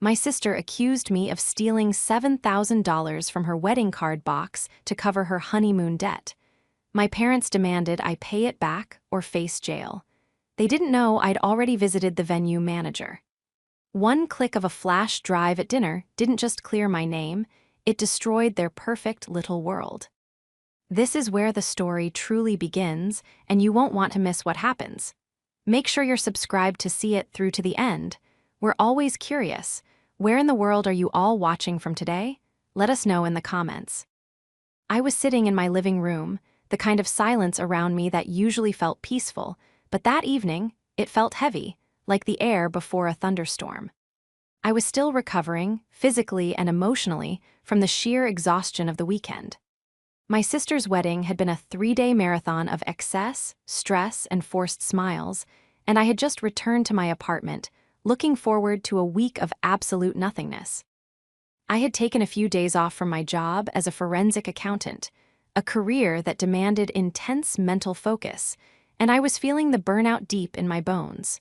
My sister accused me of stealing $7,000 from her wedding card box to cover her honeymoon debt. My parents demanded I pay it back or face jail. They didn't know I'd already visited the venue manager. One click of a flash drive at dinner didn't just clear my name, it destroyed their perfect little world. This is where the story truly begins, and you won't want to miss what happens. Make sure you're subscribed to see it through to the end. We're always curious. Where in the world are you all watching from today? Let us know in the comments. I was sitting in my living room, the kind of silence around me that usually felt peaceful, but that evening, it felt heavy, like the air before a thunderstorm. I was still recovering, physically and emotionally, from the sheer exhaustion of the weekend. My sister's wedding had been a 3-day marathon of excess, stress, and forced smiles, and I had just returned to my apartment, looking forward to a week of absolute nothingness. I had taken a few days off from my job as a forensic accountant, a career that demanded intense mental focus, and I was feeling the burnout deep in my bones.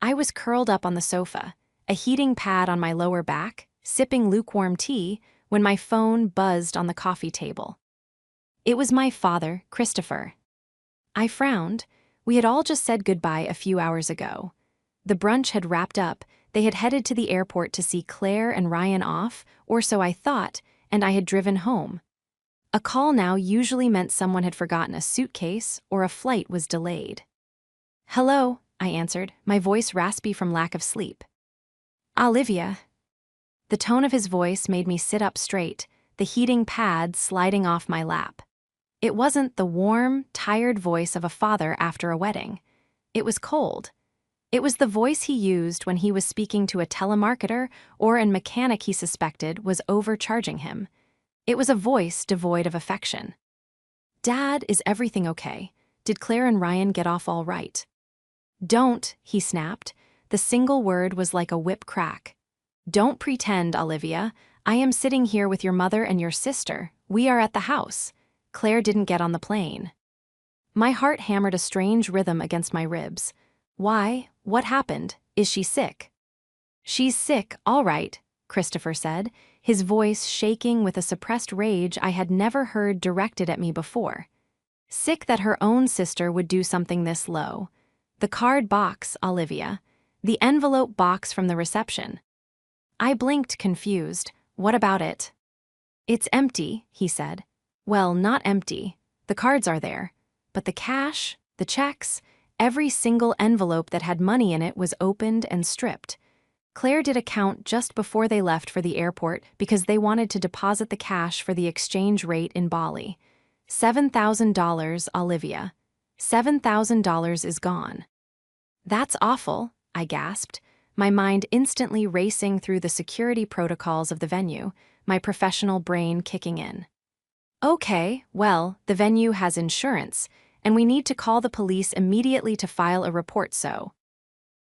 I was curled up on the sofa, a heating pad on my lower back, sipping lukewarm tea, when my phone buzzed on the coffee table. It was my father, Christopher. I frowned. We had all just said goodbye a few hours ago. The brunch had wrapped up, they had headed to the airport to see Claire and Ryan off, or so I thought, and I had driven home. A call now usually meant someone had forgotten a suitcase or a flight was delayed. "Hello," I answered, my voice raspy from lack of sleep. "Olivia." The tone of his voice made me sit up straight, the heating pad sliding off my lap. It wasn't the warm, tired voice of a father after a wedding. It was cold. It was the voice he used when he was speaking to a telemarketer or a mechanic he suspected was overcharging him. It was a voice devoid of affection. "Dad, is everything okay? Did Claire and Ryan get off all right?" "Don't," he snapped. The single word was like a whip crack. "Don't pretend, Olivia. I am sitting here with your mother and your sister. We are at the house. Claire didn't get on the plane." My heart hammered a strange rhythm against my ribs. "Why? What happened? Is she sick?" "She's sick, all right," Christopher said, his voice shaking with a suppressed rage I had never heard directed at me before. Sick that her own sister would do something this low. "The card box, Olivia. The envelope box from the reception." I blinked, confused. "What about it?" "It's empty," he said. "Well, not empty. The cards are there. But the cash, the checks, every single envelope that had money in it was opened and stripped. Claire did a count just before they left for the airport because they wanted to deposit the cash for the exchange rate in Bali. $7,000, Olivia. $7,000 is gone." "That's awful," I gasped, my mind instantly racing through the security protocols of the venue, my professional brain kicking in. "Okay, well, the venue has insurance, and we need to call the police immediately to file a report so."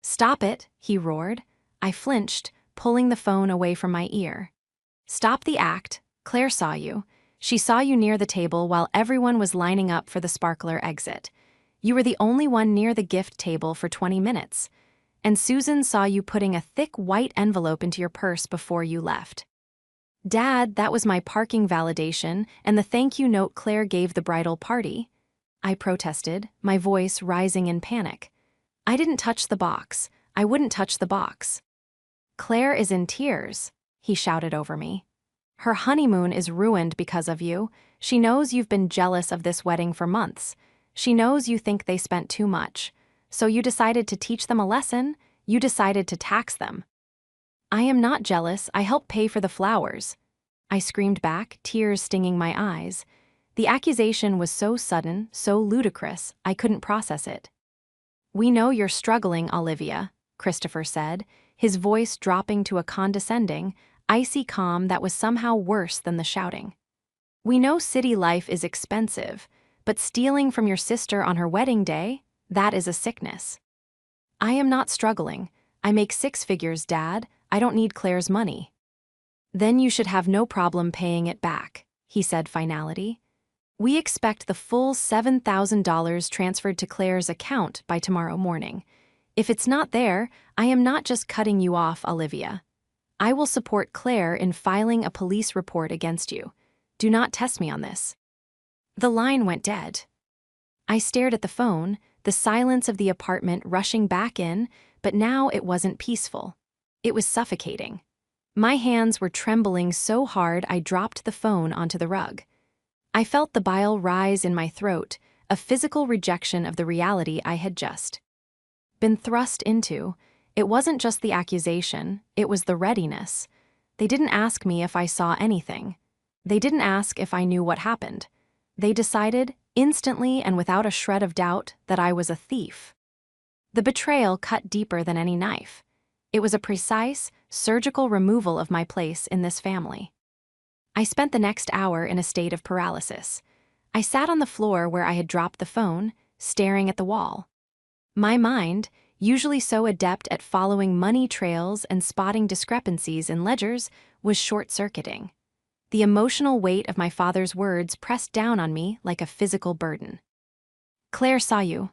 "Stop it," he roared. I flinched, pulling the phone away from my ear. "Stop the act. Claire saw you. She saw you near the table while everyone was lining up for the sparkler exit. You were the only one near the gift table for 20 minutes. And Susan saw you putting a thick white envelope into your purse before you left." "Dad, that was my parking validation and the thank you note Claire gave the bridal party," I protested, my voice rising in panic. "I didn't touch the box. I wouldn't touch the box." "Claire is in tears," he shouted over me. "Her honeymoon is ruined because of you. She knows you've been jealous of this wedding for months. She knows you think they spent too much. So you decided to teach them a lesson. You decided to tax them." "I am not jealous. I helped pay for the flowers," I screamed back, tears stinging my eyes. The accusation was so sudden, so ludicrous, I couldn't process it. "We know you're struggling, Olivia," Christopher said, his voice dropping to a condescending, icy calm that was somehow worse than the shouting. "We know city life is expensive, but stealing from your sister on her wedding day, that is a sickness." "I am not struggling. I make 6 figures, Dad. I don't need Claire's money." "Then you should have no problem paying it back," he said finality. "We expect the full $7,000 transferred to Claire's account by tomorrow morning. If it's not there, I am not just cutting you off, Olivia. I will support Claire in filing a police report against you. Do not test me on this." The line went dead. I stared at the phone, the silence of the apartment rushing back in, but now it wasn't peaceful. It was suffocating. My hands were trembling so hard I dropped the phone onto the rug. I felt the bile rise in my throat, a physical rejection of the reality I had just been thrust into. It wasn't just the accusation, it was the readiness. They didn't ask me if I saw anything. They didn't ask if I knew what happened. They decided, instantly and without a shred of doubt, that I was a thief. The betrayal cut deeper than any knife. It was a precise, surgical removal of my place in this family. I spent the next hour in a state of paralysis. I sat on the floor where I had dropped the phone, staring at the wall. My mind, usually so adept at following money trails and spotting discrepancies in ledgers, was short-circuiting. The emotional weight of my father's words pressed down on me like a physical burden. "Claire saw you."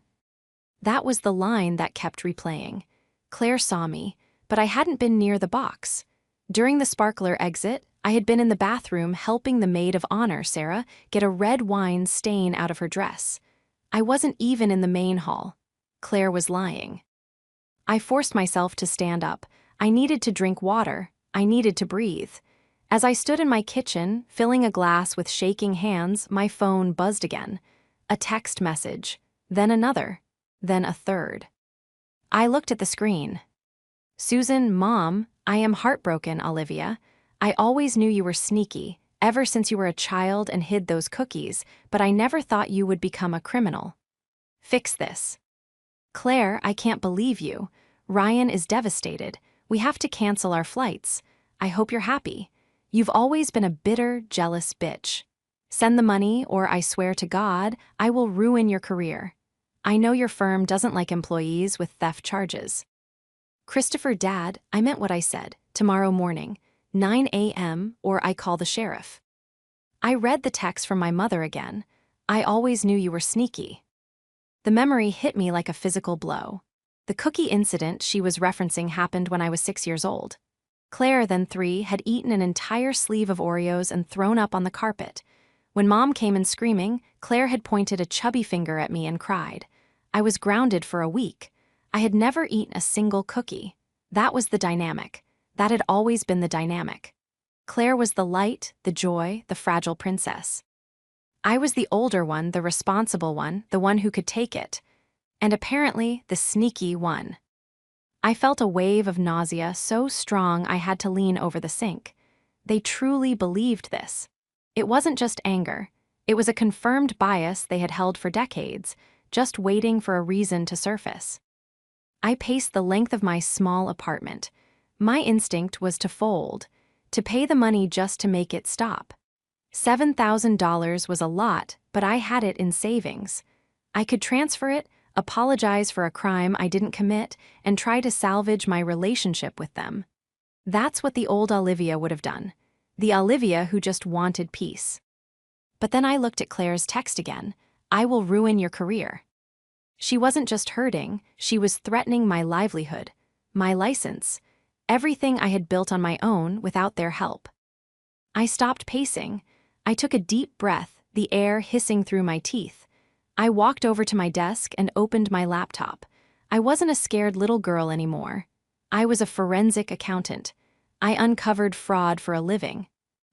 That was the line that kept replaying. Claire saw me, but I hadn't been near the box. During the sparkler exit, I had been in the bathroom helping the maid of honor, Sarah, get a red wine stain out of her dress. I wasn't even in the main hall. Claire was lying. I forced myself to stand up. I needed to drink water. I needed to breathe. As I stood in my kitchen, filling a glass with shaking hands, my phone buzzed again. A text message, then another, then a third. I looked at the screen. "Susan, Mom, I am heartbroken, Olivia. I always knew you were sneaky, ever since you were a child and hid those cookies, but I never thought you would become a criminal. Fix this. Claire, I can't believe you. Ryan is devastated. We have to cancel our flights. I hope you're happy. You've always been a bitter, jealous bitch. Send the money, or I swear to God, I will ruin your career. I know your firm doesn't like employees with theft charges. Christopher, Dad, I meant what I said. Tomorrow morning, 9 a.m., or I call the sheriff." I read the text from my mother again. "I always knew you were sneaky." The memory hit me like a physical blow. The cookie incident she was referencing happened when I was 6 years old. Claire, then 3, had eaten an entire sleeve of Oreos and thrown up on the carpet. When Mom came in screaming, Claire had pointed a chubby finger at me and cried. I was grounded for a week. I had never eaten a single cookie. That was the dynamic. That had always been the dynamic. Claire was the light, the joy, the fragile princess. I was the older one, the responsible one, the one who could take it. And apparently, the sneaky one. I felt a wave of nausea so strong I had to lean over the sink. They truly believed this. It wasn't just anger. It was a confirmed bias they had held for decades, just waiting for a reason to surface. I paced the length of my small apartment. My instinct was to fold, to pay the money just to make it stop. $7,000 was a lot, but I had it in savings. I could transfer it, apologize for a crime I didn't commit, and try to salvage my relationship with them. That's what the old Olivia would have done. The Olivia who just wanted peace. But then I looked at Claire's text again. "I will ruin your career." She wasn't just hurting, she was threatening my livelihood, my license, everything I had built on my own without their help. I stopped pacing. I took a deep breath, the air hissing through my teeth. I walked over to my desk and opened my laptop. I wasn't a scared little girl anymore. I was a forensic accountant. I uncovered fraud for a living.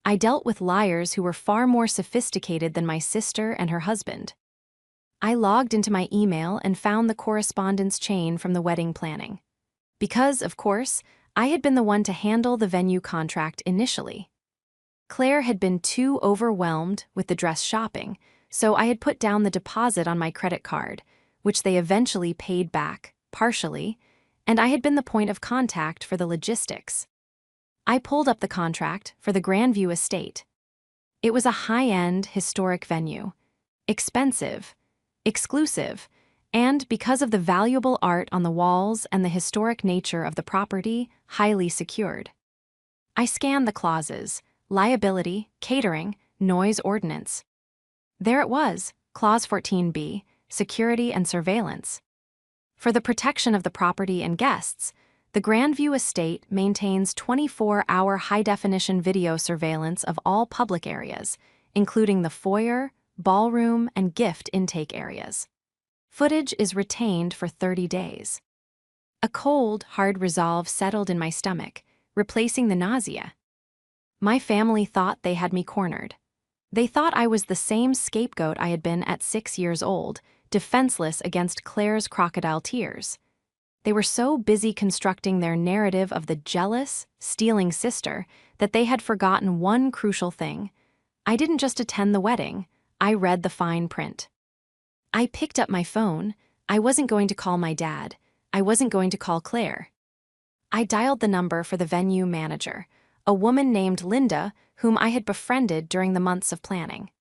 I dealt with liars who were far more sophisticated than my sister and her husband. I logged into my email and found the correspondence chain from the wedding planning. Because, of course, I had been the one to handle the venue contract initially. Claire had been too overwhelmed with the dress shopping, so I had put down the deposit on my credit card, which they eventually paid back, partially, and I had been the point of contact for the logistics. I pulled up the contract for the Grandview estate. It was a high-end, historic venue. Expensive, exclusive, and because of the valuable art on the walls and the historic nature of the property, highly secured. I scanned the clauses: liability, catering, noise ordinance. There it was, Clause 14B, security and surveillance. For the protection of the property and guests, The Grandview estate maintains 24-hour high-definition video surveillance of all public areas, including the foyer, ballroom, and gift intake areas. Footage is retained for 30 days. A cold, hard resolve settled in my stomach, replacing the nausea. My family thought they had me cornered. They thought I was the same scapegoat I had been at 6 years old, defenseless against Claire's crocodile tears. They were so busy constructing their narrative of the jealous, stealing sister that they had forgotten one crucial thing. I didn't just attend the wedding, I read the fine print. I picked up my phone. I wasn't going to call my dad. I wasn't going to call Claire. I dialed the number for the venue manager, a woman named Linda whom I had befriended during the months of planning.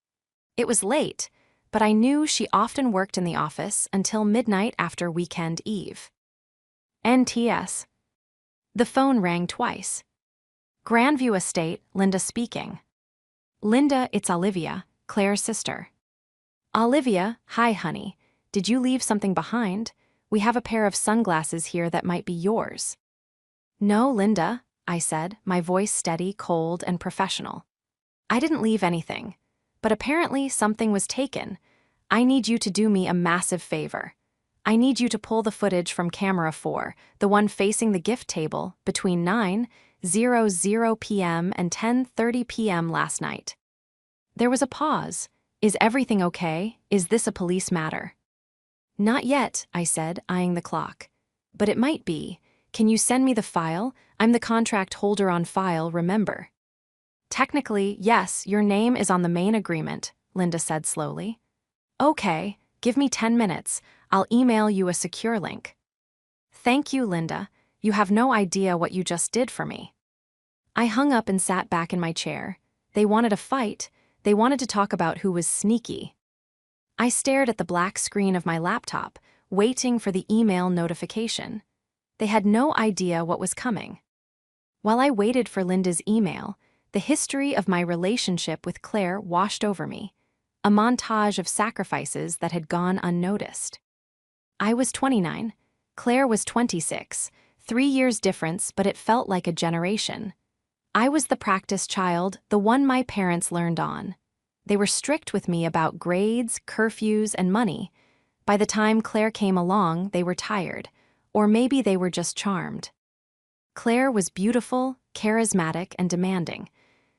It was late, but I knew she often worked in the office until midnight after weekend eve. NTS. The phone rang twice. Grandview Estate, Linda speaking. Linda, it's Olivia, Claire's sister. Olivia, hi honey. Did you leave something behind? We have a pair of sunglasses here that might be yours. No, Linda, I said, my voice steady, cold, and professional. I didn't leave anything, but apparently something was taken. I need you to do me a massive favor. I need you to pull the footage from camera 4, the one facing the gift table, between 9:00 p.m. and 10:30 p.m. last night. There was a pause. Is everything okay? Is this a police matter? Not yet, I said, eyeing the clock. But it might be. Can you send me the file? I'm the contract holder on file, remember? Technically, yes, your name is on the main agreement, Linda said slowly. Okay, give me 10 minutes. I'll email you a secure link. Thank you, Linda. You have no idea what you just did for me. I hung up and sat back in my chair. They wanted a fight. They wanted to talk about who was sneaky. I stared at the black screen of my laptop, waiting for the email notification. They had no idea what was coming. While I waited for Linda's email, the history of my relationship with Claire washed over me, a montage of sacrifices that had gone unnoticed. I was 29. Claire was 26, 3 years difference, but it felt like a generation. I was the practice child, the one my parents learned on. They were strict with me about grades, curfews, and money. By the time Claire came along, they were tired, or maybe they were just charmed. Claire was beautiful, charismatic, and demanding.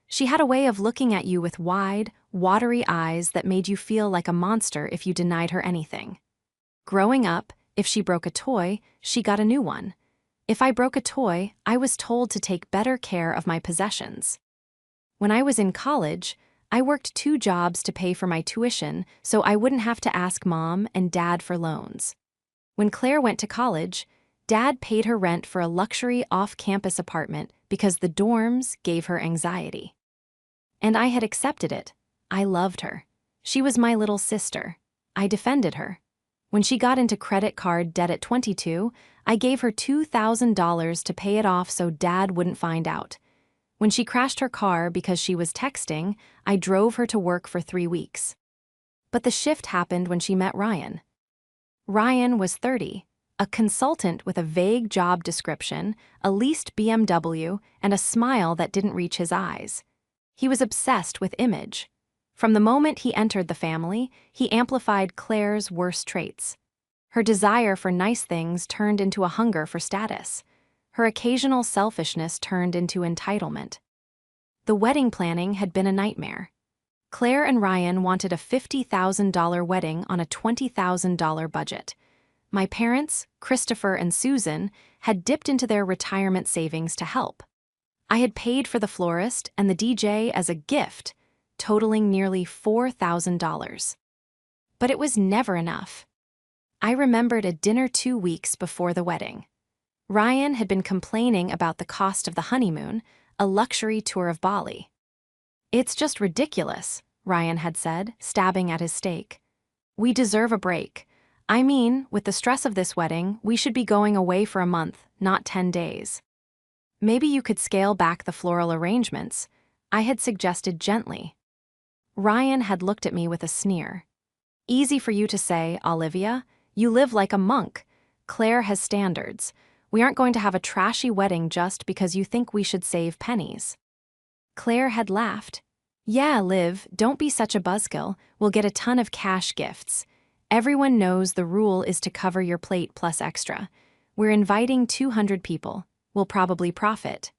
She had a way of looking at you with wide, watery eyes that made you feel like a monster if you denied her anything. Growing up, if she broke a toy, she got a new one. If I broke a toy, I was told to take better care of my possessions. When I was in college, I worked 2 jobs to pay for my tuition so I wouldn't have to ask Mom and Dad for loans. When Claire went to college, Dad paid her rent for a luxury off-campus apartment because the dorms gave her anxiety. And I had accepted it. I loved her. She was my little sister. I defended her. When she got into credit card debt at 22, I gave her $2,000 to pay it off so Dad wouldn't find out. When she crashed her car because she was texting, I drove her to work for 3 weeks. But the shift happened when she met Ryan. Ryan was 30, a consultant with a vague job description, a leased BMW, and a smile that didn't reach his eyes. He was obsessed with image. From the moment he entered the family, he amplified Claire's worst traits. Her desire for nice things turned into a hunger for status. Her occasional selfishness turned into entitlement. The wedding planning had been a nightmare. Claire and Ryan wanted a $50,000 wedding on a $20,000 budget. My parents, Christopher and Susan, had dipped into their retirement savings to help. I had paid for the florist and the DJ as a gift, totaling nearly $4,000. But it was never enough. I remembered a dinner 2 weeks before the wedding. Ryan had been complaining about the cost of the honeymoon, a luxury tour of Bali. It's just ridiculous, Ryan had said, stabbing at his steak. We deserve a break. I mean, with the stress of this wedding, we should be going away for a month, not 10 days. Maybe you could scale back the floral arrangements, I had suggested gently. Ryan had looked at me with a sneer. Easy for you to say, Olivia. You live like a monk. Claire has standards. We aren't going to have a trashy wedding just because you think we should save pennies." Claire had laughed. "Yeah, Liv, don't be such a buzzkill. We'll get a ton of cash gifts. Everyone knows the rule is to cover your plate plus extra. We're inviting 200 people. We'll probably profit."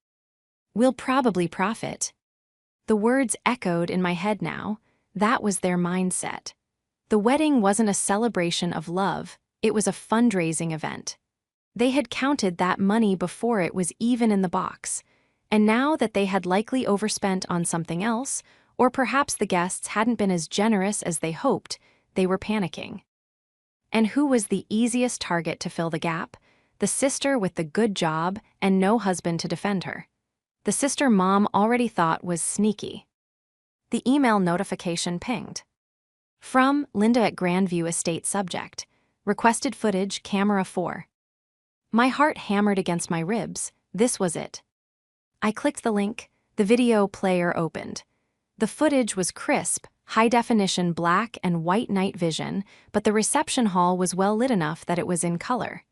We'll probably profit. The words echoed in my head now. That was their mindset. The wedding wasn't a celebration of love, it was a fundraising event. They had counted that money before it was even in the box, and now that they had likely overspent on something else, or perhaps the guests hadn't been as generous as they hoped, they were panicking. And who was the easiest target to fill the gap? The sister with the good job and no husband to defend her. The sister Mom already thought was sneaky. The email notification pinged. From Linda at Grandview Estate subject. Requested footage, camera 4. My heart hammered against my ribs. This was it. I clicked the link. The video player opened. The footage was crisp, high-definition black and white night vision, but the reception hall was well lit enough that it was in color.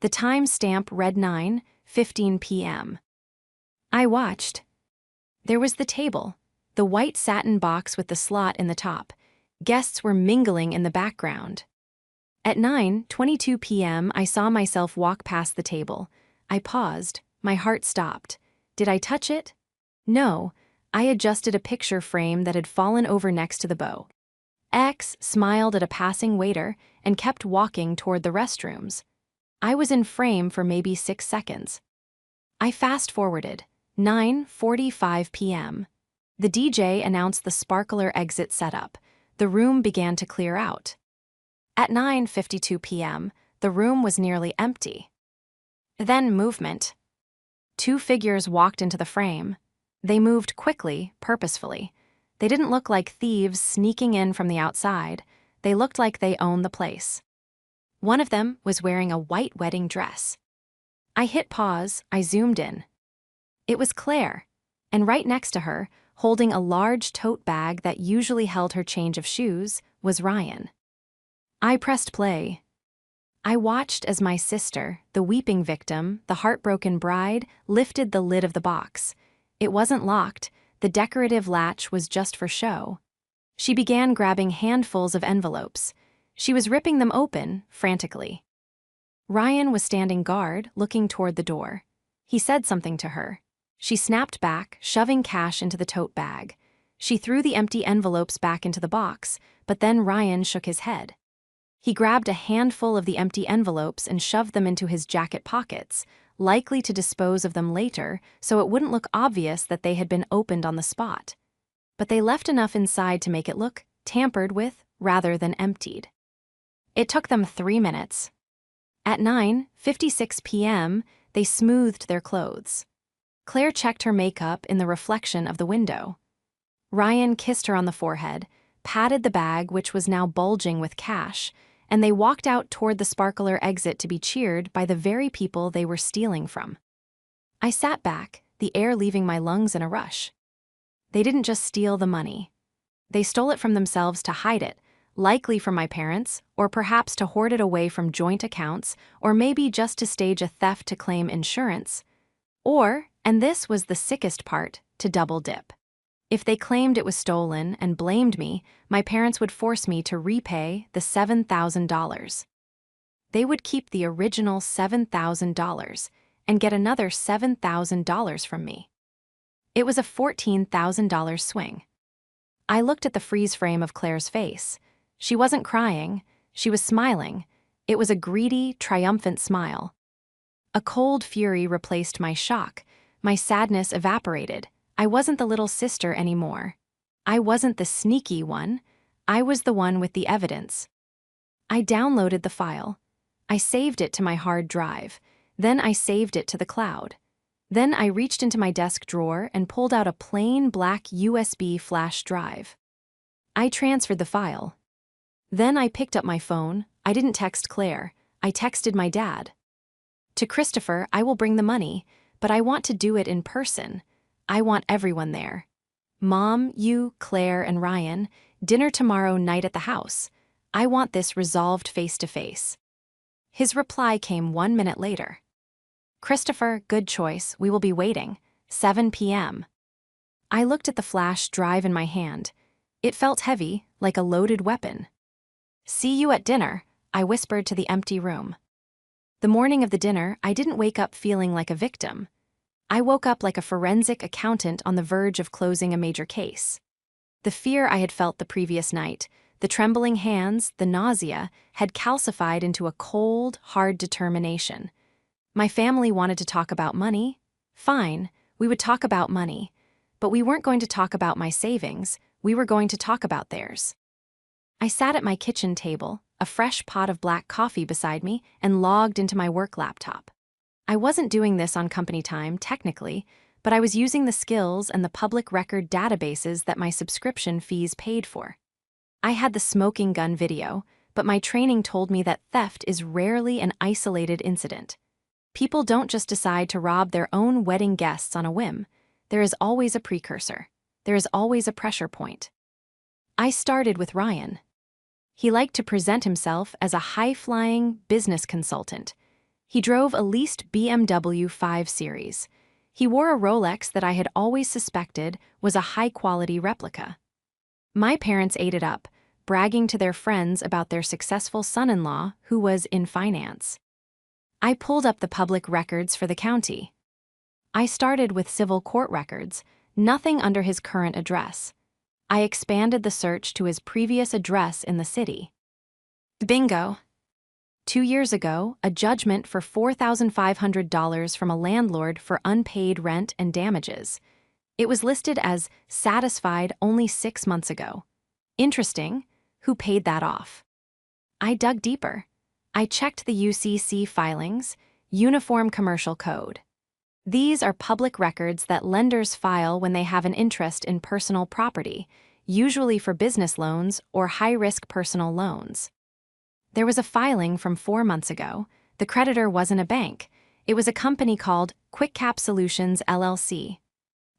The time stamp read 9:15 p.m. I watched. There was the table, the white satin box with the slot in the top. Guests were mingling in the background. At 9:22 p.m., I saw myself walk past the table. I paused. My heart stopped. Did I touch it? No. I adjusted a picture frame that had fallen over next to the bow. X smiled at a passing waiter and kept walking toward the restrooms. I was in frame for maybe 6 seconds. I fast-forwarded. 9:45 p.m. The DJ announced the sparkler exit setup. The room began to clear out. At 9:52 p.m., the room was nearly empty. Then movement. 2 figures walked into the frame. They moved quickly, purposefully. They didn't look like thieves sneaking in from the outside. They looked like they owned the place. One of them was wearing a white wedding dress. I hit pause. I zoomed in. It was Claire, and right next to her, holding a large tote bag that usually held her change of shoes, was Ryan. I pressed play. I watched as my sister, the weeping victim, the heartbroken bride, lifted the lid of the box. It wasn't locked. The decorative latch was just for show. She began grabbing handfuls of envelopes. She was ripping them open, frantically. Ryan was standing guard, looking toward the door. He said something to her. She snapped back, shoving cash into the tote bag. She threw the empty envelopes back into the box, but then Ryan shook his head. He grabbed a handful of the empty envelopes and shoved them into his jacket pockets, likely to dispose of them later so it wouldn't look obvious that they had been opened on the spot. But they left enough inside to make it look tampered with rather than emptied. It took them 3 minutes. At 9:56 p.m., they smoothed their clothes. Claire checked her makeup in the reflection of the window. Ryan kissed her on the forehead, patted the bag which was now bulging with cash, and they walked out toward the sparkler exit to be cheered by the very people they were stealing from. I sat back, the air leaving my lungs in a rush. They didn't just steal the money. They stole it from themselves to hide it, likely from my parents, or perhaps to hoard it away from joint accounts, or maybe just to stage a theft to claim insurance. Or, and this was the sickest part, to double dip. If they claimed it was stolen and blamed me, my parents would force me to repay the $7,000. They would keep the original $7,000 and get another $7,000 from me. It was a $14,000 swing. I looked at the freeze frame of Claire's face. She wasn't crying, she was smiling. It was a greedy, triumphant smile. A cold fury replaced my shock. My sadness evaporated. I wasn't the little sister anymore. I wasn't the sneaky one. I was the one with the evidence. I downloaded the file. I saved it to my hard drive. Then I saved it to the cloud. Then I reached into my desk drawer and pulled out a plain black USB flash drive. I transferred the file. Then I picked up my phone. I didn't text Claire. I texted my dad. To Christopher, I will bring the money, but I want to do it in person. I want everyone there. Mom, you, Claire, and Ryan, dinner tomorrow night at the house. I want this resolved face-to-face. His reply came 1 minute later. "Christopher, good choice, we will be waiting. 7 p.m. I looked at the flash drive in my hand. It felt heavy, like a loaded weapon. "See you at dinner," I whispered to the empty room. The morning of the dinner, I didn't wake up feeling like a victim. I woke up like a forensic accountant on the verge of closing a major case. The fear I had felt the previous night, the trembling hands, the nausea, had calcified into a cold, hard determination. My family wanted to talk about money. Fine, we would talk about money. But we weren't going to talk about my savings, we were going to talk about theirs. I sat at my kitchen table, a fresh pot of black coffee beside me, and logged into my work laptop. I wasn't doing this on company time, technically, but I was using the skills and the public record databases that my subscription fees paid for. I had the smoking gun video, but my training told me that theft is rarely an isolated incident. People don't just decide to rob their own wedding guests on a whim. There is always a precursor. There is always a pressure point. I started with Ryan. He liked to present himself as a high-flying business consultant. He drove a leased BMW 5 Series. He wore a Rolex that I had always suspected was a high-quality replica. My parents ate it up, bragging to their friends about their successful son-in-law who was in finance. I pulled up the public records for the county. I started with civil court records, nothing under his current address. I expanded the search to his previous address in the city. Bingo! 2 years ago, a judgment for $4,500 from a landlord for unpaid rent and damages. It was listed as satisfied only 6 months ago. Interesting, who paid that off? I dug deeper. I checked the UCC filings, Uniform Commercial Code. These are public records that lenders file when they have an interest in personal property, usually for business loans or high-risk personal loans. There was a filing from 4 months ago. The creditor wasn't a bank. It was a company called QuickCap Solutions, LLC.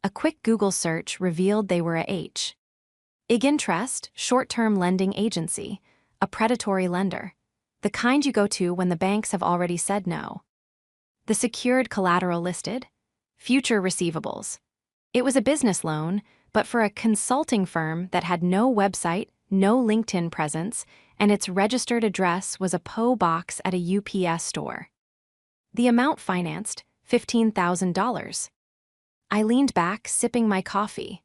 A quick Google search revealed they were a IG Interest, short-term lending agency, a predatory lender. The kind you go to when the banks have already said no. The secured collateral listed? Future receivables. It was a business loan, but for a consulting firm that had no website, no LinkedIn presence, and its registered address was a P.O. box at a UPS store. The amount financed, $15,000. I leaned back, sipping my coffee.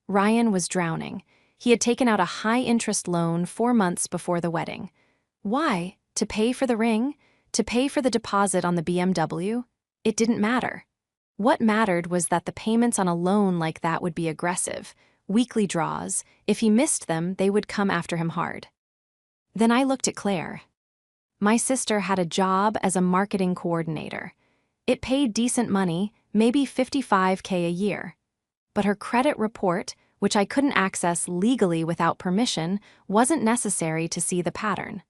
Ryan was drowning. He had taken out a high-interest loan 4 months before the wedding. Why? To pay for the ring? To pay for the deposit on the BMW? It didn't matter. What mattered was that the payments on a loan like that would be aggressive, weekly draws. If he missed them, they would come after him hard. Then I looked at Claire. My sister had a job as a marketing coordinator. It paid decent money, maybe $55K a year. But her credit report, which I couldn't access legally without permission, wasn't necessary to see the pattern.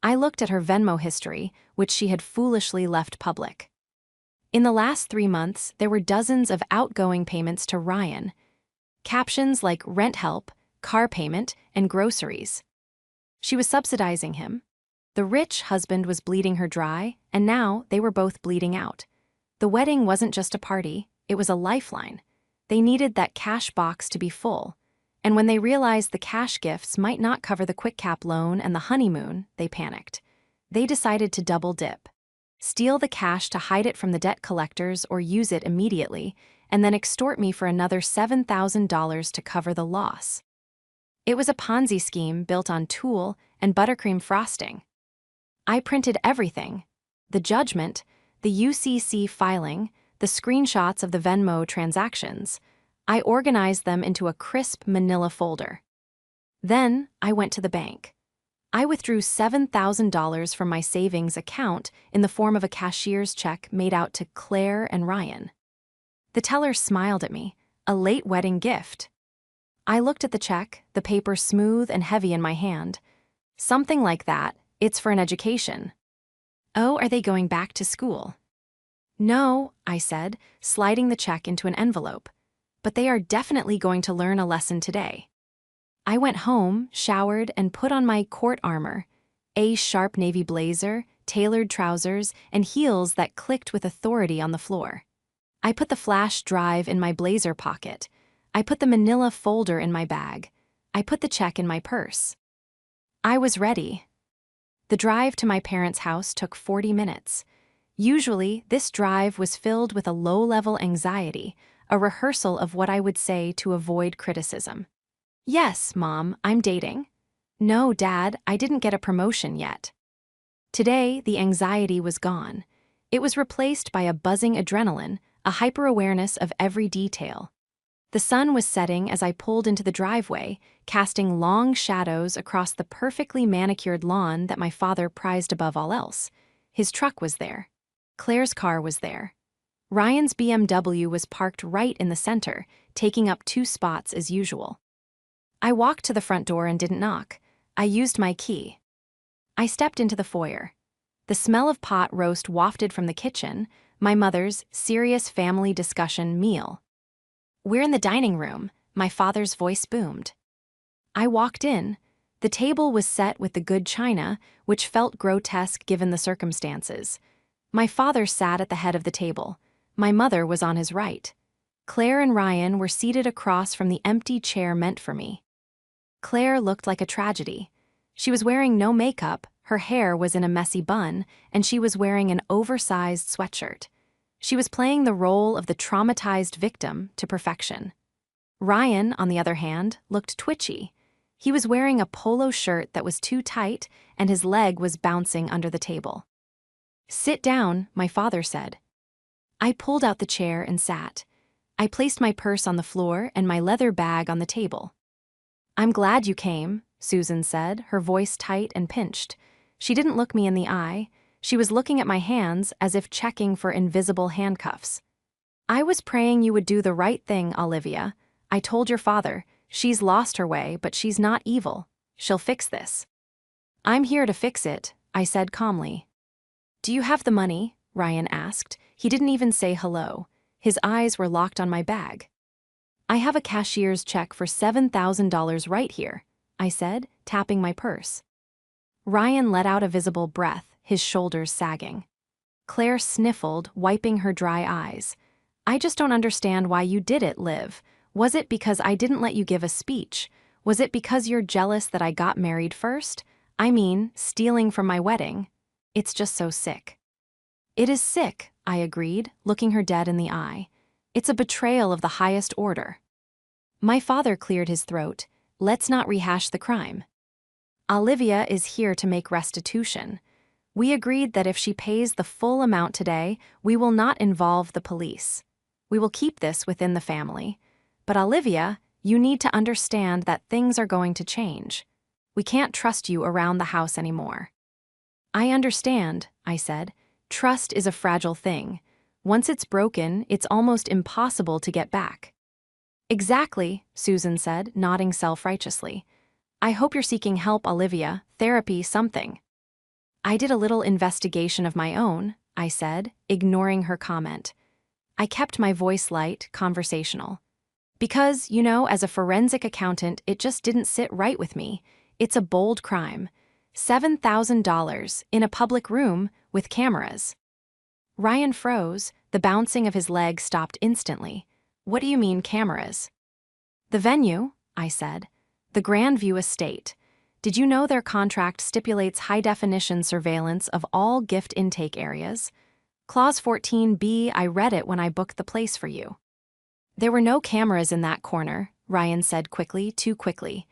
I looked at her Venmo history, which she had foolishly left public. In the last 3 months, there were dozens of outgoing payments to Ryan. Captions like rent help, car payment, and groceries. She was subsidizing him. The rich husband was bleeding her dry, and now they were both bleeding out. The wedding wasn't just a party, it was a lifeline. They needed that cash box to be full. And when they realized the cash gifts might not cover the QuickCap loan and the honeymoon, they panicked. They decided to double dip. Steal the cash to hide it from the debt collectors or use it immediately, and then extort me for another $7,000 to cover the loss. It was a Ponzi scheme built on tulle and buttercream frosting. I printed everything: the judgment, the UCC filing, the screenshots of the Venmo transactions. I organized them into a crisp manila folder. Then I went to the bank. I withdrew $7,000 from my savings account in the form of a cashier's check made out to Claire and Ryan. The teller smiled at me, a late wedding gift. I looked at the check, the paper smooth and heavy in my hand. Something like that, it's for an education. Oh, are they going back to school? No, I said, sliding the check into an envelope. But they are definitely going to learn a lesson today. I went home, showered, and put on my court armor, a sharp navy blazer, tailored trousers, and heels that clicked with authority on the floor. I put the flash drive in my blazer pocket. I put the manila folder in my bag. I put the check in my purse. I was ready. The drive to my parents' house took 40 minutes. Usually, this drive was filled with a low-level anxiety, a rehearsal of what I would say to avoid criticism. Yes, Mom, I'm dating. No, Dad, I didn't get a promotion yet. Today, the anxiety was gone. It was replaced by a buzzing adrenaline, a hyper-awareness of every detail. The sun was setting as I pulled into the driveway, casting long shadows across the perfectly manicured lawn that my father prized above all else. His truck was there. Claire's car was there. Ryan's BMW was parked right in the center, taking up 2 spots as usual. I walked to the front door and didn't knock. I used my key. I stepped into the foyer. The smell of pot roast wafted from the kitchen, my mother's serious family discussion meal. "We're in the dining room," my father's voice boomed. I walked in. The table was set with the good china, which felt grotesque given the circumstances. My father sat at the head of the table. My mother was on his right. Claire and Ryan were seated across from the empty chair meant for me. Claire looked like a tragedy. She was wearing no makeup, her hair was in a messy bun, and she was wearing an oversized sweatshirt. She was playing the role of the traumatized victim to perfection. Ryan, on the other hand, looked twitchy. He was wearing a polo shirt that was too tight, and his leg was bouncing under the table. "Sit down," my father said. I pulled out the chair and sat. I placed my purse on the floor and my leather bag on the table. "I'm glad you came," Susan said, her voice tight and pinched. She didn't look me in the eye. She was looking at my hands as if checking for invisible handcuffs. "I was praying you would do the right thing, Olivia. I told your father, she's lost her way, but she's not evil. She'll fix this." "I'm here to fix it," I said calmly. "Do you have the money?" Ryan asked. He didn't even say hello. His eyes were locked on my bag. "I have a cashier's check for $7,000 right here," I said, tapping my purse. Ryan let out a visible breath, his shoulders sagging. Claire sniffled, wiping her dry eyes. "I just don't understand why you did it, Liv. Was it because I didn't let you give a speech? Was it because you're jealous that I got married first? I mean, stealing from my wedding. It's just so sick." "It is sick," I agreed, looking her dead in the eye. "It's a betrayal of the highest order." My father cleared his throat. "Let's not rehash the crime. Olivia is here to make restitution. We agreed that if she pays the full amount today, we will not involve the police. We will keep this within the family. But Olivia, you need to understand that things are going to change. We can't trust you around the house anymore." "I understand," I said. "Trust is a fragile thing. Once it's broken, it's almost impossible to get back." "Exactly," Susan said, nodding self-righteously. "I hope you're seeking help, Olivia, therapy, something." "I did a little investigation of my own," I said, ignoring her comment. I kept my voice light, conversational. "Because, as a forensic accountant, it just didn't sit right with me. It's a bold crime. $7,000 in a public room with cameras." Ryan froze. The bouncing of his leg stopped instantly. "What do you mean, cameras?" "The venue," I said. "The Grandview Estate. Did you know their contract stipulates high-definition surveillance of all gift intake areas? Clause 14B, I read it when I booked the place for you." "There were no cameras in that corner," Ryan said quickly, too quickly.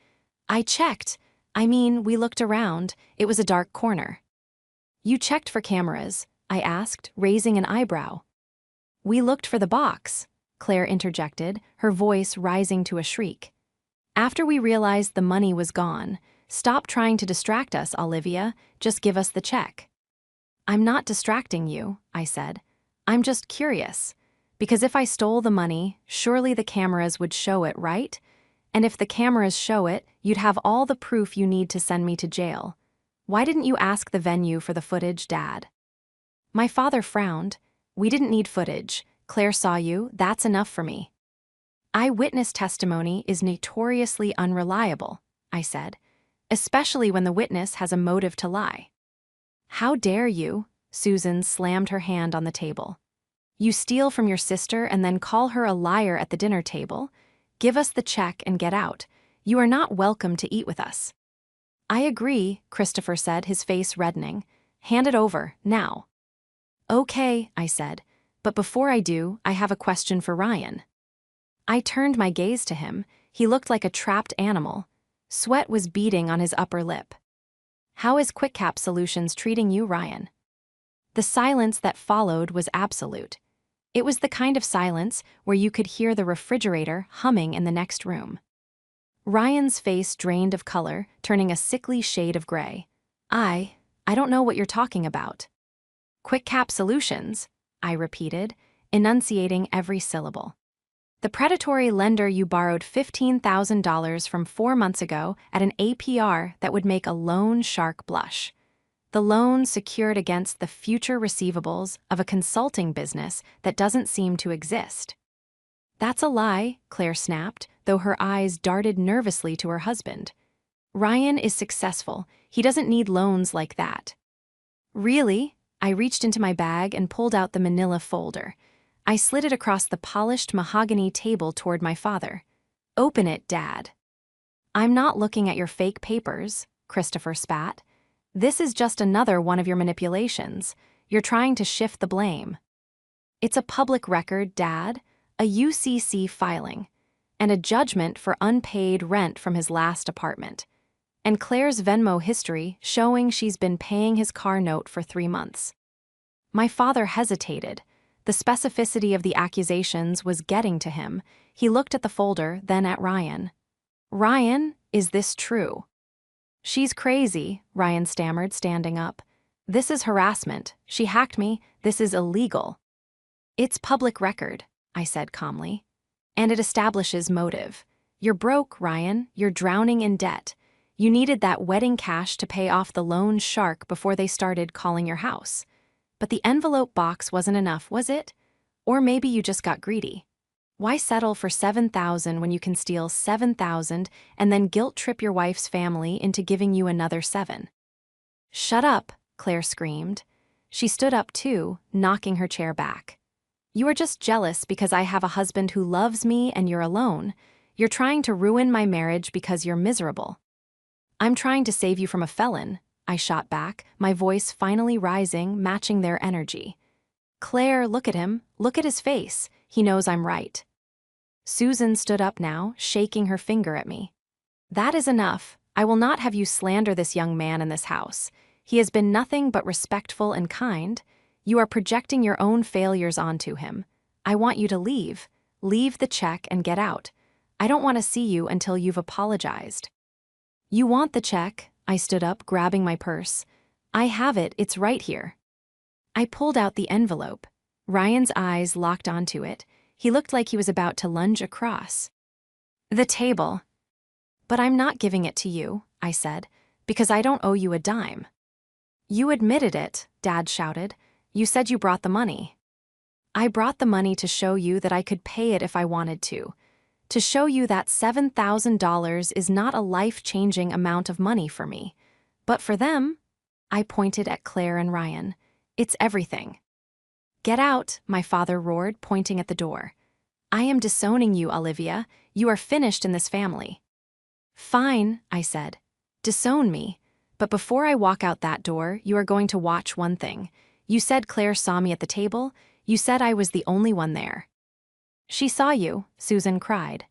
"I checked. We looked around. It was a dark corner." "You checked for cameras?" I asked, raising an eyebrow. "We looked for the box," Claire interjected, her voice rising to a shriek. "After we realized the money was gone. Stop trying to distract us, Olivia. Just give us the check." "I'm not distracting you," I said. "I'm just curious. Because if I stole the money, surely the cameras would show it, right? And if the cameras show it, you'd have all the proof you need to send me to jail. Why didn't you ask the venue for the footage, Dad?" My father frowned. "We didn't need footage. Claire saw you, that's enough for me." "Eyewitness testimony is notoriously unreliable," I said, "especially when the witness has a motive to lie." How dare you? Susan slammed her hand on the table. You steal from your sister and then call her a liar at the dinner table? Give us the check and get out. You are not welcome to eat with us. I agree, Christopher said, his face reddening. Hand it over, now. Okay, I said, but before I do, I have a question for Ryan. I turned my gaze to him. He looked like a trapped animal. Sweat was beading on his upper lip. How is QuickCap Solutions treating you, Ryan? The silence that followed was absolute. It was the kind of silence where you could hear the refrigerator humming in the next room. Ryan's face drained of color, turning a sickly shade of gray. I don't know what you're talking about. QuickCap Solutions, I repeated, enunciating every syllable. The predatory lender you borrowed $15,000 from 4 months ago at an APR that would make a loan shark blush. The loan secured against the future receivables of a consulting business that doesn't seem to exist. That's a lie, Claire snapped, though her eyes darted nervously to her husband. Ryan is successful. He doesn't need loans like that. Really? I reached into my bag and pulled out the manila folder. I slid it across the polished mahogany table toward my father. Open it, Dad. I'm not looking at your fake papers, Christopher spat. This is just another one of your manipulations. You're trying to shift the blame. It's a public record, Dad, a UCC filing, and a judgment for unpaid rent from his last apartment, and Claire's Venmo history showing she's been paying his car note for 3 months. My father hesitated. The specificity of the accusations was getting to him. He looked at the folder, then at Ryan. Ryan, is this true? She's crazy, Ryan stammered, standing up. This is harassment. She hacked me. This is illegal. It's public record, I said calmly. And it establishes motive. You're broke, Ryan. You're drowning in debt. You needed that wedding cash to pay off the loan shark before they started calling your house. But the envelope box wasn't enough, was it? Or maybe you just got greedy. Why settle for $7,000 when you can steal $7,000 and then guilt-trip your wife's family into giving you another $7,000? Shut up, Claire screamed. She stood up too, knocking her chair back. You are just jealous because I have a husband who loves me and you're alone. You're trying to ruin my marriage because you're miserable. I'm trying to save you from a felon, I shot back, my voice finally rising, matching their energy. Claire, look at him. Look at his face. He knows I'm right. Susan stood up now, shaking her finger at me. That is enough. I will not have you slander this young man in this house. He has been nothing but respectful and kind. You are projecting your own failures onto him. I want you to leave. Leave the check and get out. I don't want to see you until you've apologized. You want the check? I stood up, grabbing my purse. I have it, it's right here. I pulled out the envelope. Ryan's eyes locked onto it. He looked like he was about to lunge across the table. But I'm not giving it to you, I said, because I don't owe you a dime. You admitted it, Dad shouted. You said you brought the money. I brought the money to show you that I could pay it if I wanted to show you that $7,000 is not a life-changing amount of money for me. But for them, I pointed at Claire and Ryan, it's everything. Get out, my father roared, pointing at the door. I am disowning you, Olivia. You are finished in this family. Fine, I said. Disown me. But before I walk out that door, you are going to watch one thing. You said Claire saw me at the table. You said I was the only one there. She saw you, Susan cried.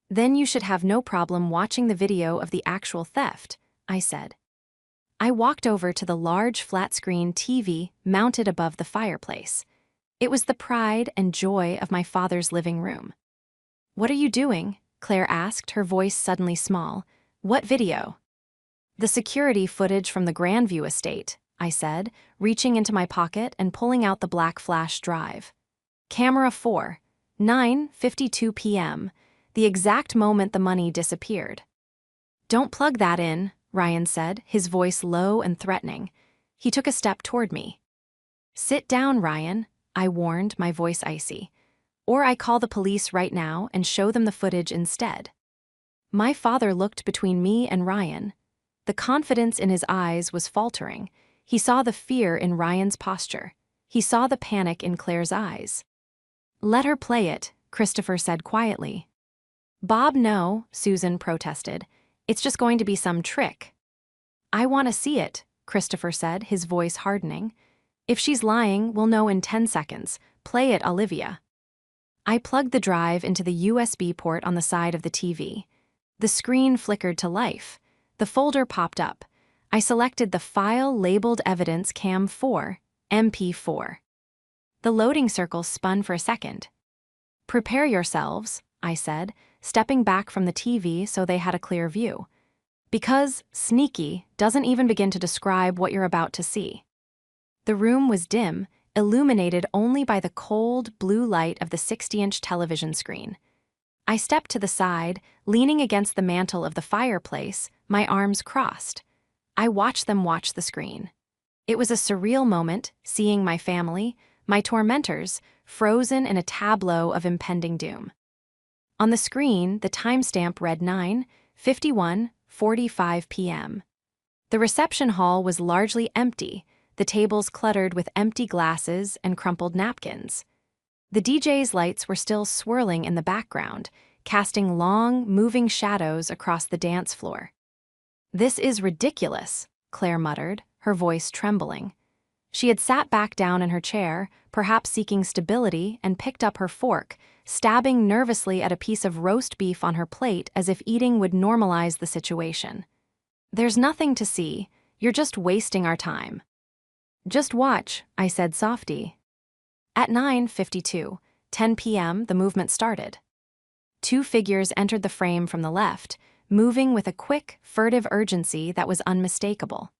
Then you should have no problem watching the video of the actual theft, I said. I walked over to the large flat-screen TV mounted above the fireplace. It was the pride and joy of my father's living room. What are you doing? Claire asked, her voice suddenly small. What video? The security footage from the Grandview estate, I said, reaching into my pocket and pulling out the black flash drive. Camera 4. 9:52 p.m., the exact moment the money disappeared. Don't plug that in, Ryan said, his voice low and threatening. He took a step toward me. Sit down, Ryan, I warned, my voice icy. Or I call the police right now and show them the footage instead. My father looked between me and Ryan. The confidence in his eyes was faltering. He saw the fear in Ryan's posture. He saw the panic in Claire's eyes. "Let her play it," Christopher said quietly. "Bob, no," Susan protested. "It's just going to be some trick." "I want to see it," Christopher said, his voice hardening. "If she's lying, we'll know in 10 seconds. Play it, Olivia." I plugged the drive into the USB port on the side of the TV. The screen flickered to life. The folder popped up. I selected the file labeled Evidence Cam 4, MP4. The loading circle spun for a second. "Prepare yourselves," I said, stepping back from the TV so they had a clear view. Because sneaky doesn't even begin to describe what you're about to see. The room was dim, illuminated only by the cold, blue light of the 60-inch television screen. I stepped to the side, leaning against the mantel of the fireplace, my arms crossed. I watched them watch the screen. It was a surreal moment, seeing my family, my tormentors, frozen in a tableau of impending doom. On the screen, the timestamp read 9:51:45 p.m. The reception hall was largely empty, the tables cluttered with empty glasses and crumpled napkins. The DJ's lights were still swirling in the background, casting long, moving shadows across the dance floor. "This is ridiculous," Claire muttered, her voice trembling. She had sat back down in her chair, perhaps seeking stability, and picked up her fork, stabbing nervously at a piece of roast beef on her plate as if eating would normalize the situation. "There's nothing to see. You're just wasting our time." "Just watch," I said softly. At 9:52, 10 p.m., the movement started. Two figures entered the frame from the left, moving with a quick, furtive urgency that was unmistakable.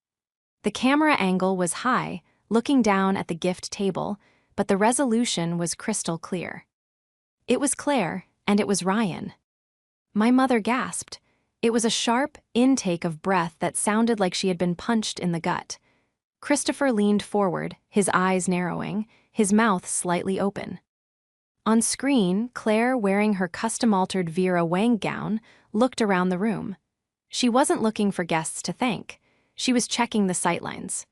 The camera angle was high, looking down at the gift table, but the resolution was crystal clear. It was Claire, and it was Ryan. My mother gasped. It was a sharp intake of breath that sounded like she had been punched in the gut. Christopher leaned forward, his eyes narrowing, his mouth slightly open. On screen, Claire, wearing her custom-altered Vera Wang gown, looked around the room. She wasn't looking for guests to thank. She was checking the sightlines.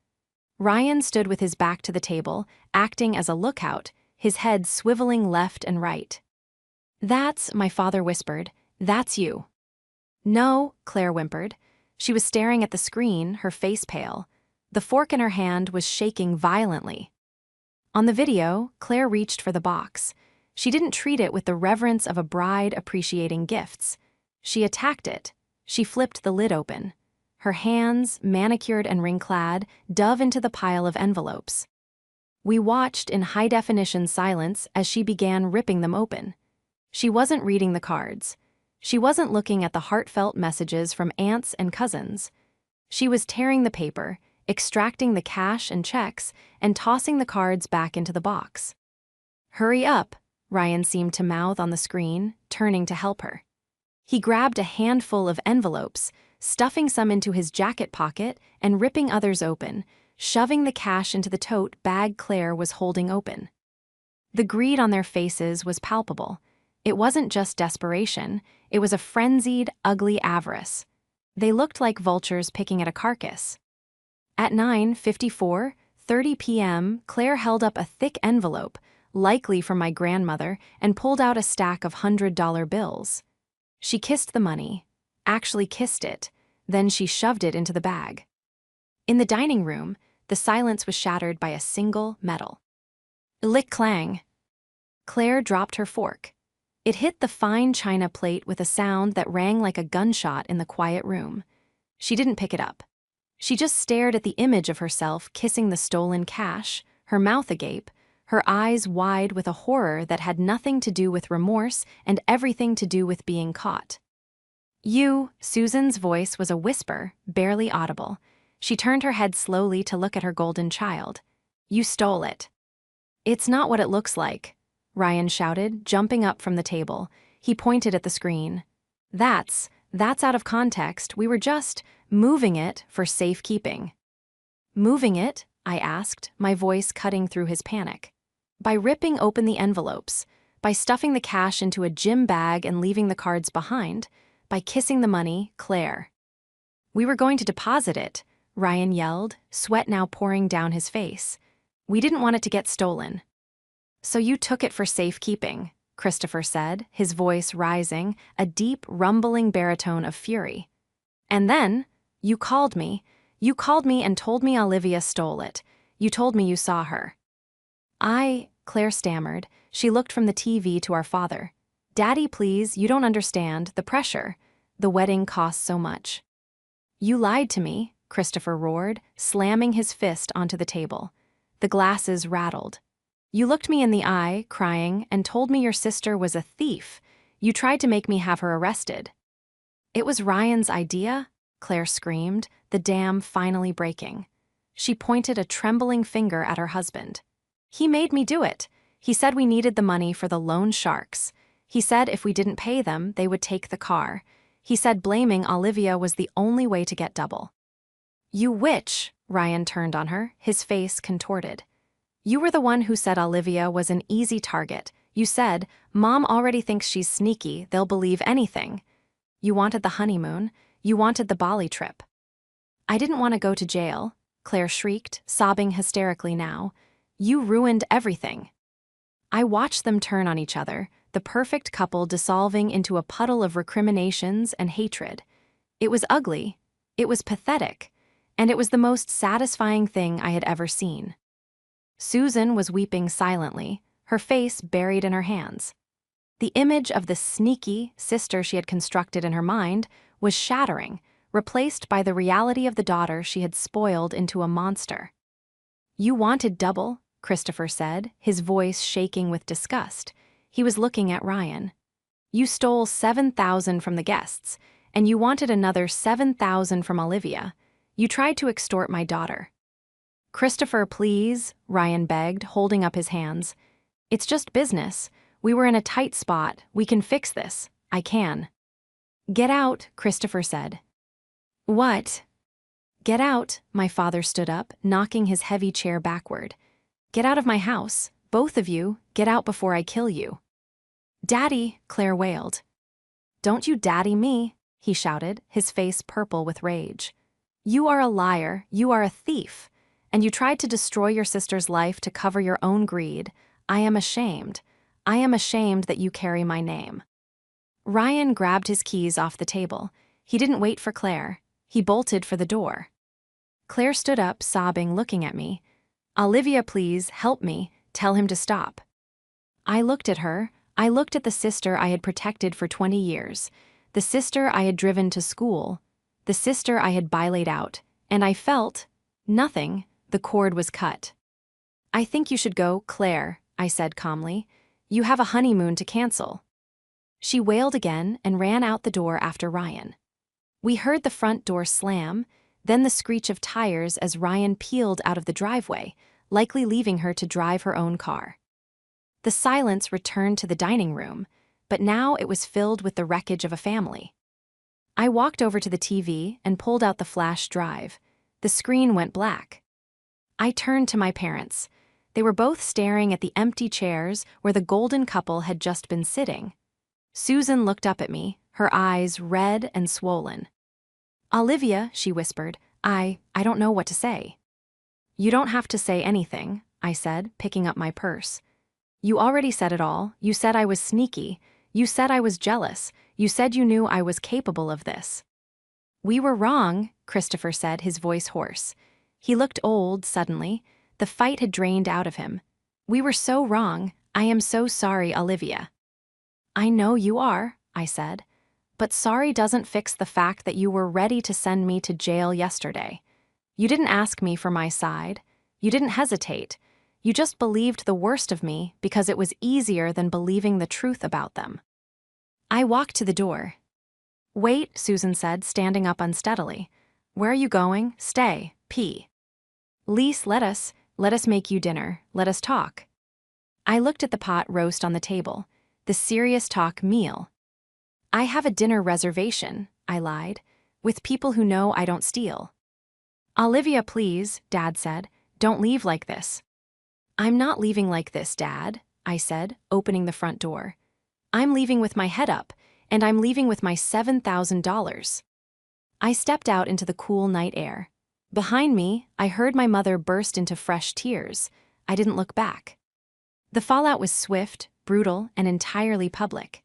Ryan stood with his back to the table, acting as a lookout, his head swiveling left and right. "That's," my father whispered, "that's you." "No," Claire whimpered. She was staring at the screen, her face pale. The fork in her hand was shaking violently. On the video, Claire reached for the box. She didn't treat it with the reverence of a bride appreciating gifts. She attacked it. She flipped the lid open. Her hands, manicured and ring-clad, dove into the pile of envelopes. We watched in high-definition silence as she began ripping them open. She wasn't reading the cards. She wasn't looking at the heartfelt messages from aunts and cousins. She was tearing the paper, extracting the cash and checks, and tossing the cards back into the box. "Hurry up," Ryan seemed to mouth on the screen, turning to help her. He grabbed a handful of envelopes, stuffing some into his jacket pocket and ripping others open, shoving the cash into the tote bag Claire was holding open. The greed on their faces was palpable. It wasn't just desperation, it was a frenzied, ugly avarice. They looked like vultures picking at a carcass. At 9:54:30 p.m., Claire held up a thick envelope, likely from my grandmother, and pulled out a stack of $100 bills. She kissed the money, actually kissed it, then she shoved it into the bag. In the dining room, the silence was shattered by a single metal. Lick-clang. Claire dropped her fork. It hit the fine china plate with a sound that rang like a gunshot in the quiet room. She didn't pick it up. She just stared at the image of herself kissing the stolen cash, her mouth agape, her eyes wide with a horror that had nothing to do with remorse and everything to do with being caught. "You," Susan's voice was a whisper, barely audible. She turned her head slowly to look at her golden child. "You stole it." "It's not what it looks like," Ryan shouted, jumping up from the table. He pointed at the screen. That's out of context. We were just moving it for safekeeping." "Moving it?" I asked, my voice cutting through his panic. "By ripping open the envelopes, by stuffing the cash into a gym bag and leaving the cards behind, by kissing the money, Claire." "We were going to deposit it," Ryan yelled, sweat now pouring down his face. We didn't want it to get stolen. So you took it for safekeeping, Christopher said, his voice rising, a deep, rumbling baritone of fury. And then, you called me. You called me and told me Olivia stole it. You told me you saw her. Claire stammered. She looked from the TV to our father. Daddy, please, you don't understand, the pressure. The wedding costs so much. You lied to me, Christopher roared, slamming his fist onto the table. The glasses rattled. You looked me in the eye, crying, and told me your sister was a thief. You tried to make me have her arrested. It was Ryan's idea, Claire screamed, the dam finally breaking. She pointed a trembling finger at her husband. He made me do it. He said we needed the money for the loan sharks. He said if we didn't pay them, they would take the car. He said blaming Olivia was the only way to get double. You witch, Ryan turned on her, his face contorted. You were the one who said Olivia was an easy target. You said, Mom already thinks she's sneaky, they'll believe anything. You wanted the honeymoon. You wanted the Bali trip. I didn't want to go to jail, Claire shrieked, sobbing hysterically now. You ruined everything. I watched them turn on each other, the perfect couple dissolving into a puddle of recriminations and hatred. It was ugly, it was pathetic, and it was the most satisfying thing I had ever seen. Susan was weeping silently, her face buried in her hands. The image of the sneaky sister she had constructed in her mind was shattering, replaced by the reality of the daughter she had spoiled into a monster. You wanted double, Christopher said, his voice shaking with disgust. He was looking at Ryan. You stole $7,000 from the guests, and you wanted another $7,000 from Olivia. You tried to extort my daughter. Christopher, please, Ryan begged, holding up his hands. It's just business. We were in a tight spot. We can fix this. I can. Get out, Christopher said. What? Get out, my father stood up, knocking his heavy chair backward. Get out of my house. Both of you, get out before I kill you. Daddy, Claire wailed. Don't you daddy me, he shouted, his face purple with rage. You are a liar, you are a thief, and you tried to destroy your sister's life to cover your own greed. I am ashamed. I am ashamed that you carry my name. Ryan grabbed his keys off the table. He didn't wait for Claire. He bolted for the door. Claire stood up, sobbing, looking at me. Olivia, please, help me. Tell him to stop. I looked at her. I looked at the sister I had protected for 20 years, the sister I had driven to school, the sister I had bilayed out, and I felt nothing. The cord was cut. I think you should go, Claire, I said calmly. You have a honeymoon to cancel. She wailed again and ran out the door after Ryan. We heard the front door slam, then the screech of tires as Ryan peeled out of the driveway, likely leaving her to drive her own car. The silence returned to the dining room, but now it was filled with the wreckage of a family. I walked over to the TV and pulled out the flash drive. The screen went black. I turned to my parents. They were both staring at the empty chairs where the golden couple had just been sitting. Susan looked up at me, her eyes red and swollen. Olivia, she whispered, I don't know what to say. You don't have to say anything, I said, picking up my purse. You already said it all. You said I was sneaky. You said I was jealous. You said you knew I was capable of this. We were wrong, Christopher said, his voice hoarse. He looked old suddenly. The fight had drained out of him. We were so wrong. I am so sorry, Olivia. I know you are, I said. But sorry doesn't fix the fact that you were ready to send me to jail yesterday. You didn't ask me for my side. You didn't hesitate. You just believed the worst of me because it was easier than believing the truth about them. I walked to the door. Wait, Susan said, standing up unsteadily. Where are you going? Stay, P. Lise, let us make you dinner. Let us talk. I looked at the pot roast on the table, the serious talk meal. I have a dinner reservation, I lied, with people who know I don't steal. Olivia, please, Dad said, don't leave like this. I'm not leaving like this, Dad, I said, opening the front door. I'm leaving with my head up, and I'm leaving with my $7,000. I stepped out into the cool night air. Behind me, I heard my mother burst into fresh tears. I didn't look back. The fallout was swift, brutal, and entirely public.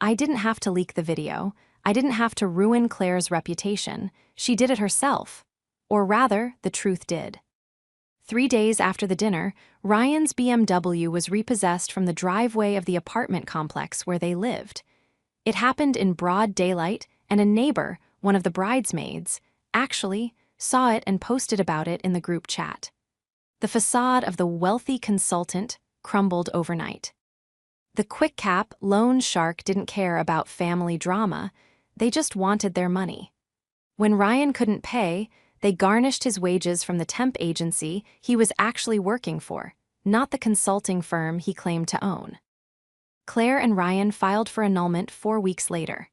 I didn't have to leak the video. I didn't have to ruin Claire's reputation. She did it herself. Or rather, the truth did. 3 days after the dinner, Ryan's BMW was repossessed from the driveway of the apartment complex where they lived. It happened in broad daylight, and a neighbor, one of the bridesmaids, actually saw it and posted about it in the group chat. The facade of the wealthy consultant crumbled overnight. The quick-cap loan shark didn't care about family drama, they just wanted their money. When Ryan couldn't pay, they garnished his wages from the temp agency he was actually working for, not the consulting firm he claimed to own. Claire and Ryan filed for annulment 4 weeks later.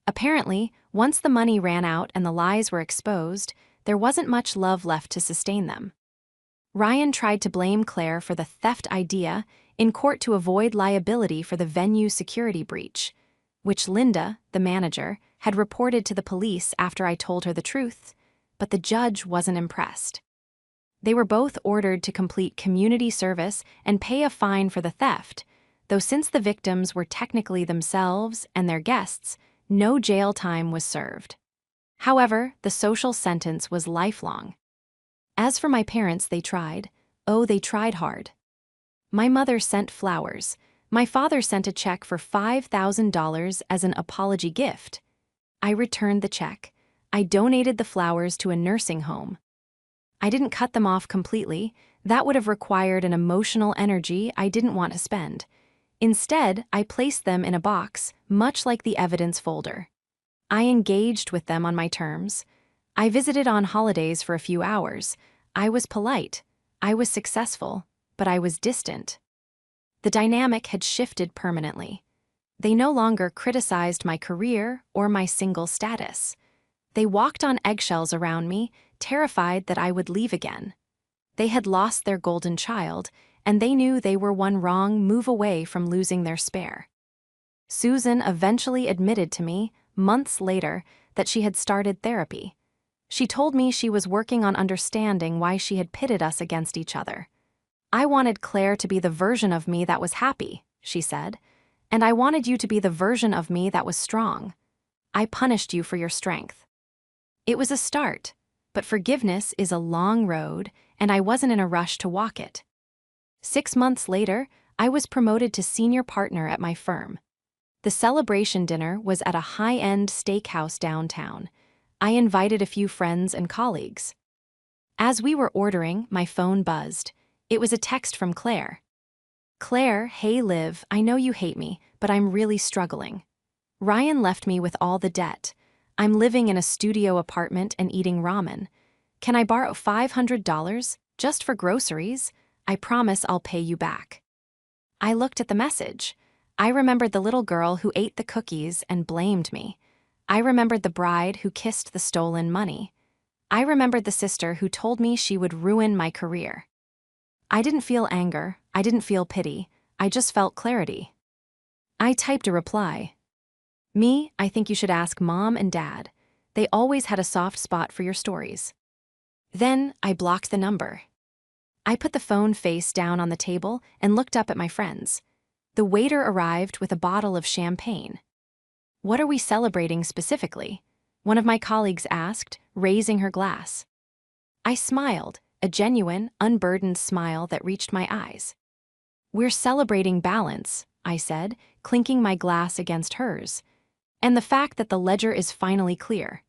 Apparently, once the money ran out and the lies were exposed, there wasn't much love left to sustain them. Ryan tried to blame Claire for the theft idea in court to avoid liability for the venue security breach, which Linda, the manager, had reported to the police after I told her the truth, but the judge wasn't impressed. They were both ordered to complete community service and pay a fine for the theft, though since the victims were technically themselves and their guests, no jail time was served. However, the social sentence was lifelong. As for my parents, they tried. Oh, they tried hard. My mother sent flowers. My father sent a check for $5,000 as an apology gift. I returned the check. I donated the flowers to a nursing home. I didn't cut them off completely. That would have required an emotional energy I didn't want to spend. Instead, I placed them in a box, much like the evidence folder. I engaged with them on my terms. I visited on holidays for a few hours. I was polite. I was successful, but I was distant. The dynamic had shifted permanently. They no longer criticized my career or my single status. They walked on eggshells around me, terrified that I would leave again. They had lost their golden child, and they knew they were one wrong move away from losing their spare. Susan eventually admitted to me, months later, that she had started therapy. She told me she was working on understanding why she had pitted us against each other. I wanted Claire to be the version of me that was happy, she said, and I wanted you to be the version of me that was strong. I punished you for your strength. It was a start, but forgiveness is a long road, and I wasn't in a rush to walk it. 6 months later, I was promoted to senior partner at my firm. The celebration dinner was at a high-end steakhouse downtown. I invited a few friends and colleagues. As we were ordering, my phone buzzed. It was a text from Claire. Claire, hey Liv, I know you hate me, but I'm really struggling. Ryan left me with all the debt. I'm living in a studio apartment and eating ramen. Can I borrow $500 just for groceries? I promise I'll pay you back. I looked at the message. I remembered the little girl who ate the cookies and blamed me. I remembered the bride who kissed the stolen money. I remembered the sister who told me she would ruin my career. I didn't feel anger, I didn't feel pity, I just felt clarity. I typed a reply. Me, I think you should ask Mom and Dad. They always had a soft spot for your stories. Then I blocked the number. I put the phone face down on the table and looked up at my friends. The waiter arrived with a bottle of champagne. What are we celebrating specifically? One of my colleagues asked, raising her glass. I smiled, a genuine, unburdened smile that reached my eyes. We're celebrating balance, I said, clinking my glass against hers. And the fact that the ledger is finally clear.